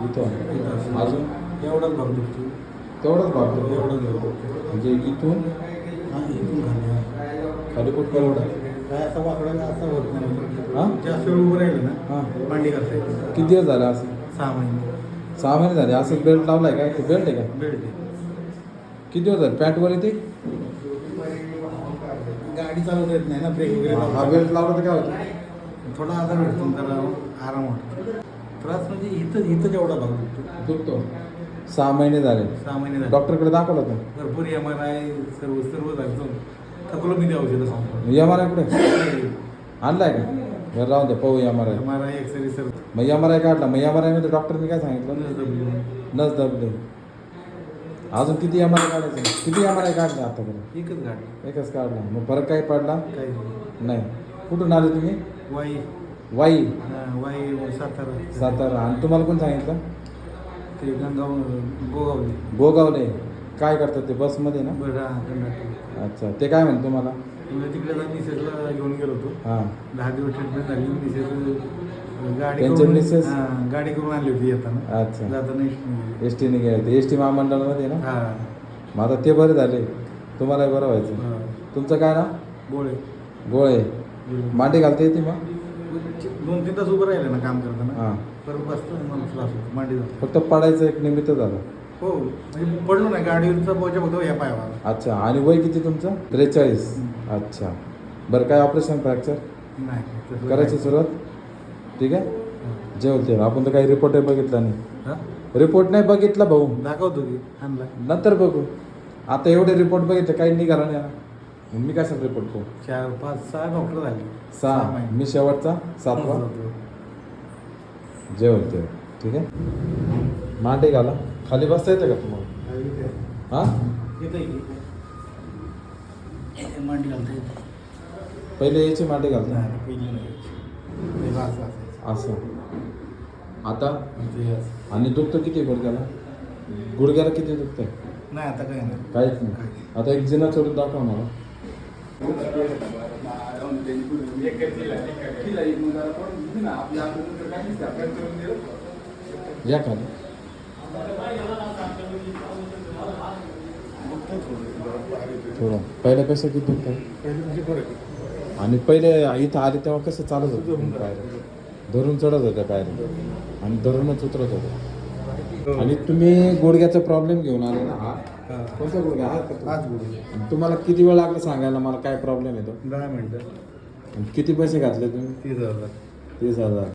इथं अजून एवढाच भाग दुखतो. तेवढंच भागतो एवढाच भाग दुखतो. म्हणजे इथून हां इथून खाली खाली कुठं एवढा काय असा वाकडा असं होत नाही. हां जास्त वेळ उभं राहिलं ना हां मांडी घालता येते. किती दिवस झाले असं 6 महिने 6 महिने झाले असं बेल्ट लावलाय काय ते बेल्ट आहे का बेल्ट आहे. किती दिवस झाले पॅन्टवर येते गाडी चालवता येत नाही ना ब्रेक वगैरे हा लावता. बेल्ट लावला तर काय होतं थोडा आधार भेटतो जरा आराम वाटतो. त्रास म्हणजे इथं जेवढा भाग दुखतो. दुखतो 6 महिने झाले 6 महिने झाले. डॉक्टरकडे दाखवलं होतं भरपूर MRI सर्व झालं. थकलो मी ते औषधं सांगतो. MRI कुठे आणलाय का बरं राहून द्या पाहू MRI MRI एक्सरे सर्व मग MRI काढला मग MRI मध्ये डॉक्टरने काय सांगितलं नस दबले अजून किती MRI काढायचे किती MRI काढले आतापर्यंत एकच गाडी एकच काढला मग फरक काही पडला काही नाही कुठून आले तुम्ही वाई वाई वाई सातारा सातारा आणि तुम्हाला कोण सांगितलं ते गंगाव गोगावली गोगावले काय करतात ते बसमध्ये ना बरं हां कर्नाटक. अच्छा ते काय म्हणतो तुम्हाला तिकडे जाऊन मिसेसला घेऊन गेलो होतो. हां 10 दिवस ट्रीटमेंट झाली. मिसेस गाडी त्यांचे करून मिसेस? गाडी करून आणली होती येताना. अच्छा जाताना एस टीने गेले एस टी महामंडळामध्ये ना हां मग आता ते बरे झाले तुम्हालाही बरं व्हायचं तुमचं काय ना गोळे गोळे मांडी घालता येते मग 2-3 तास उभं राहिलं ना काम करताना. हां परत बसतं मला त्रास होतो मांडी जातो. फक्त पडायचं एक निमित्त झालं हो म्हणजे पडलो नाही गाडीवरचा बोजा होतो या पायावर. अच्छा आणि वय किती तुमचं 43 अच्छा बरं काय ऑपरेशन फ्रॅक्चर नाही तसं करायची नाही. सुरुवात ठीक आहे जेवते आपण तर काही रिपोर्टही बघितला नाही हां? रिपोर्ट नाही बघितला भाऊ दाखवतो की आणला नंतर बघू आता एवढे रिपोर्ट बघितले काही निघाला नाही ना. मग मी कशात रिपोर्ट करू 4, 5, 6 डॉक्टर झाले. 6 महिने. मी शेवटचा 7वा जेवते ठीक आहे मांडी घाला खाली बसता येते का तुम्हाला हां मांडी घालता येते. पहिले याची मांडी घालता नाही, पहिली नाही. पहिलं असं असं असायचं. आता ते असं. आणि दुखतं किती गुडघ्याला गुडघ्याला किती दुखतंय नाही आता काही नाही. काहीच नाही आता एक जिना चढून दाखवा मला या खाली थोडं पहिल्यापेक्षा किती दुखतं पहिली तुझी फरक आहे. आणि पहिले इथं आले तेव्हा कसं चालत होतं पायऱ्या धरून चढत होत्या पायऱ्या आणि धरूनच उतरत होत्या आणि तुम्ही गुडघ्याचा प्रॉब्लेम घेऊन आले ना हा कोणता गुडघा हा का तो? हाच गुरु. आणि तुम्हाला किती वेळ लागला सांगायला मला काय प्रॉब्लेम येतो 10 मिनिटं आणि किती पैसे घातले तुम्ही 30,000. 30,000